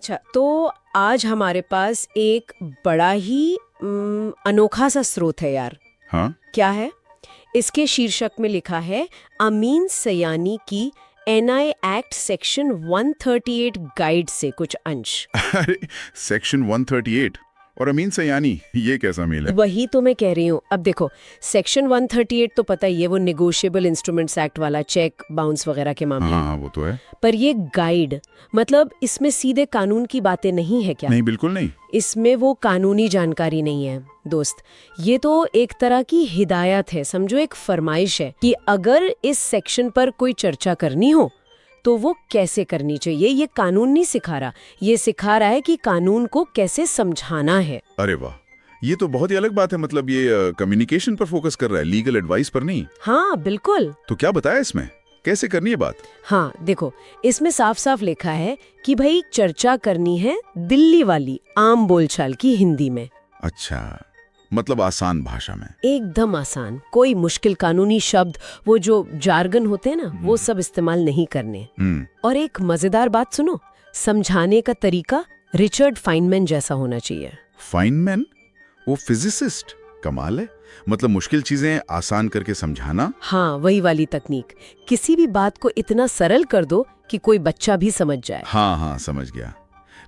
अच्छा, तो आज हमारे पास एक बड़ा ही अनोखा सा स्रोत है यार। हाँ। क्या है? इसके शीर्षक में लिखा है अमीन सयानी की एनआई एक्ट सेक्शन 138 गाइड से कुछ अंश। अरे, सेक्शन 138 और अमीन सयानी, ये कैसा मेल है? वही तो मैं कह रही हूँ। अब देखो, सेक्शन 138 तो पता ही है, वो नेगोशिएबल इंस्ट्रूमेंट्स एक्ट वाला, चेक बाउंस वगैरह के मामले में। हाँ, वो तो है। पर ये गाइड, मतलब इसमें सीधे कानून की बातें नहीं है क्या? नहीं, बिल्कुल नहीं। इसमें वो कानूनी जानकारी नहीं है दोस्त। ये तो एक तरह की हिदायत है, समझो एक फरमाइश है कि अगर इस सेक्शन पर कोई चर्चा करनी हो तो वो कैसे करनी चाहिए। ये कानून नहीं सिखा रहा, ये सिखा रहा है कि कानून को कैसे समझाना है। अरे वाह, ये तो बहुत ही अलग बात है। मतलब ये कम्युनिकेशन पर फोकस कर रहा है, लीगल एडवाइस पर नहीं। हाँ बिल्कुल। तो क्या बताया इसमें, कैसे करनी है बात? हाँ देखो, इसमें साफ साफ लिखा है कि भाई चर्चा करनी है दिल्ली वाली आम बोलचाल की हिंदी में। अच्छा, मतलब आसान भाषा में। एकदम आसान, कोई मुश्किल कानूनी शब्द, वो जो जार्गन होते हैं ना, वो सब इस्तेमाल नहीं करने। और एक मजेदार बात सुनो, समझाने का तरीका रिचर्ड फाइनमैन जैसा होना चाहिए। फाइनमैन? वो फिजिसिस्ट? कमाल है। मतलब मुश्किल चीजें आसान करके समझाना। हाँ, वही वाली तकनीक। किसी भी बात को इतना सरल कर दो कि कोई बच्चा भी समझ जाए। हाँ हाँ, समझ गया।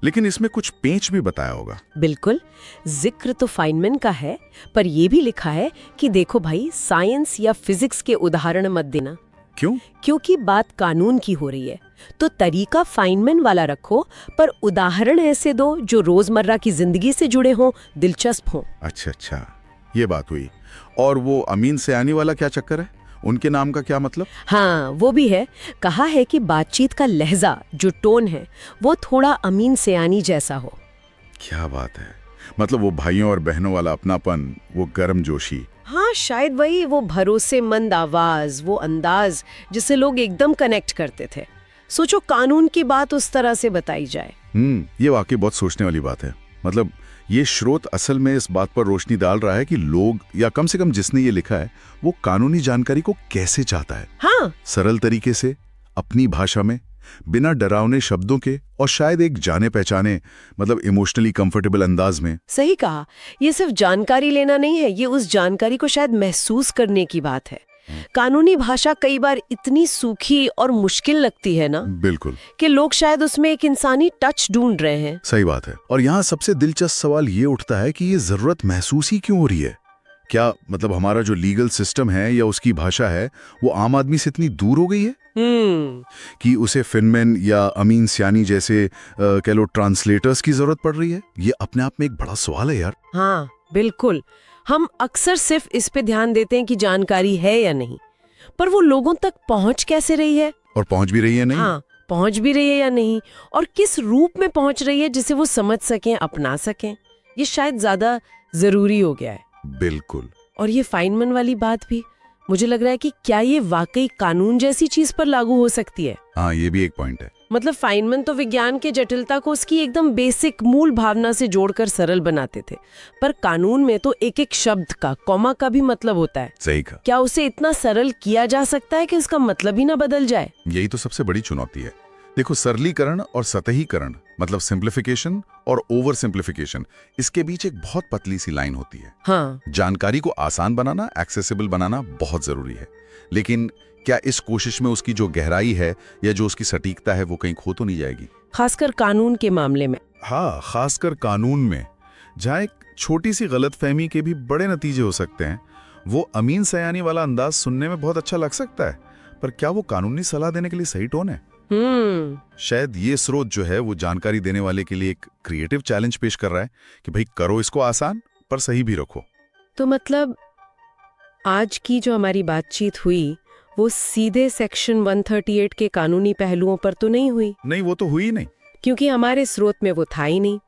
लेकिन इसमें कुछ पेंच भी बताया होगा। बिल्कुल, जिक्र तो फाइनमैन का है, पर यह भी लिखा है कि देखो भाई, साइंस या फिजिक्स के उदाहरण मत देना। क्यों? क्योंकि बात कानून की हो रही है, तो तरीका फाइनमैन वाला रखो, पर उदाहरण ऐसे दो जो रोजमर्रा की जिंदगी से जुड़े हों, दिलचस्प हों। अच्छा अच्छा, ये बात हुई। और वो अमीन सयानी वाला क्या चक्कर है? उनके नाम का क्या मतलब? हाँ, वो भी है। कहा है कि बातचीत का लहजा, जो टोन है, वो थोड़ा अमीन सयानी जैसा हो। क्या बात है, मतलब वो भाइयों और बहनों वाला अपनापन, वो गर्मजोशी। हाँ, शायद वही, वो भरोसेमंद आवाज, वो अंदाज जिससे लोग एकदम कनेक्ट करते थे। सोचो, कानून की बात उस तरह से बताई जाए। ये वाकई बहुत सोचने वाली बात है। मतलब ये स्रोत असल में इस बात पर रोशनी डाल रहा है कि लोग, या कम से कम जिसने ये लिखा है, वो कानूनी जानकारी को कैसे चाहता है। हाँ, सरल तरीके से, अपनी भाषा में, बिना डरावने शब्दों के, और शायद एक जाने पहचाने, मतलब इमोशनली कंफर्टेबल अंदाज में। सही कहा। ये सिर्फ जानकारी लेना नहीं है, ये उस जानकारी को शायद महसूस करने की बात है। कानूनी भाषा कई बार इतनी सूखी और मुश्किल लगती है ना, बिल्कुल, कि लोग शायद उसमें एक इंसानी टच ढूंढ रहे हैं। सही बात है। और यहाँ सबसे दिलचस्प सवाल ये उठता है कि ये जरूरत महसूस ही क्यों हो रही है? क्या मतलब हमारा जो लीगल सिस्टम है या उसकी भाषा है, वो आम आदमी से इतनी दूर हो गई है कि उसे फिनमैन या अमीन सयानी जैसे कह लो ट्रांसलेटर्स की जरूरत पड़ रही है? ये अपने आप में एक बड़ा सवाल है यार। हाँ बिल्कुल, हम अक्सर सिर्फ इस पे ध्यान देते हैं कि जानकारी है या नहीं, पर वो लोगों तक पहुंच कैसे रही है, और पहुंच भी रही है नहीं? हाँ, पहुंच भी रही है या नहीं, और किस रूप में पहुंच रही है जिसे वो समझ सकें, अपना सकें, ये शायद ज्यादा जरूरी हो गया है। बिल्कुल। और ये फाइनमैन वाली बात भी, मुझे लग रहा है कि क्या ये वाकई कानून जैसी चीज पर लागू हो सकती है? हाँ, ये भी एक पॉइंट है। मतलब फाइनमैन तो विज्ञान के जटिलता को उसकी एकदम बेसिक मूल भावना से जोड़कर सरल बनाते थे, पर कानून में तो एक एक शब्द का, कॉमा का भी मतलब होता है। सही कहा। क्या उसे इतना सरल किया जा सकता है कि उसका मतलब ही ना बदल जाए? यही तो सबसे बड़ी चुनौती है। देखो, सरलीकरण और सतहीकरण, मतलब सिंप्लीफिकेशन और ओवर सिंप्लीफिकेशन, इसके बीच एक बहुत पतली सी लाइन होती है। हाँ, जानकारी को आसान बनाना, एक्सेसिबल बनाना बहुत जरूरी है, लेकिन क्या इस कोशिश में उसकी जो गहराई है या जो उसकी सटीकता है, वो कहीं खो तो नहीं जाएगी? खासकर कानून के मामले में। हाँ, खासकर कानून में, जहाँ एक छोटी सी गलतफहमी के भी बड़े नतीजे हो सकते हैं। वो अमीन सयानी वाला अंदाज सुनने में बहुत अच्छा लग सकता है, पर क्या वो कानूनी सलाह देने के लिए सही टोन है? शायद ये स्रोत जो है, वो जानकारी देने वाले के लिए एक क्रिएटिव चैलेंज पेश कर रहा है कि भाई करो इसको आसान, पर सही भी रखो। तो मतलब आज की जो हमारी बातचीत हुई, वो सीधे सेक्शन 138 के कानूनी पहलुओं पर तो नहीं हुई। नहीं, वो तो हुई नहीं, क्योंकि हमारे स्रोत में वो था ही नहीं।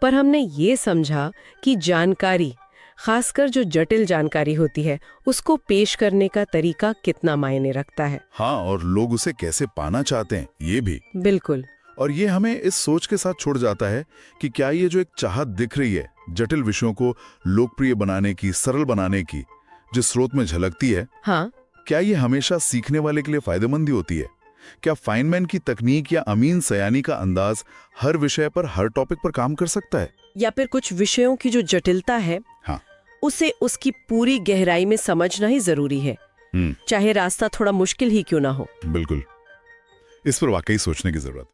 पर हमने ये समझा कि जानकारी, खासकर जो जटिल जानकारी होती है, उसको पेश करने का तरीका कितना मायने रखता है। हाँ, और लोग उसे कैसे पाना चाहते हैं, ये भी। बिल्कुल। और ये हमें इस सोच के साथ छोड़ जाता है कि क्या ये जो एक चाहत दिख रही है जटिल विषयों को लोकप्रिय बनाने की, सरल बनाने की, जिस स्रोत में झलकती है, हाँ, क्या ये हमेशा सीखने वाले के लिए फायदेमंद ही होती है? क्या फाइनमैन की तकनीक या अमीन सयानी का अंदाज हर विषय पर, हर टॉपिक पर काम कर सकता है? या फिर कुछ विषयों की जो जटिलता है हाँ। उसे उसकी पूरी गहराई में समझना ही जरूरी है, चाहे रास्ता थोड़ा मुश्किल ही क्यों ना हो। बिल्कुल, इस पर वाकई सोचने की जरूरत।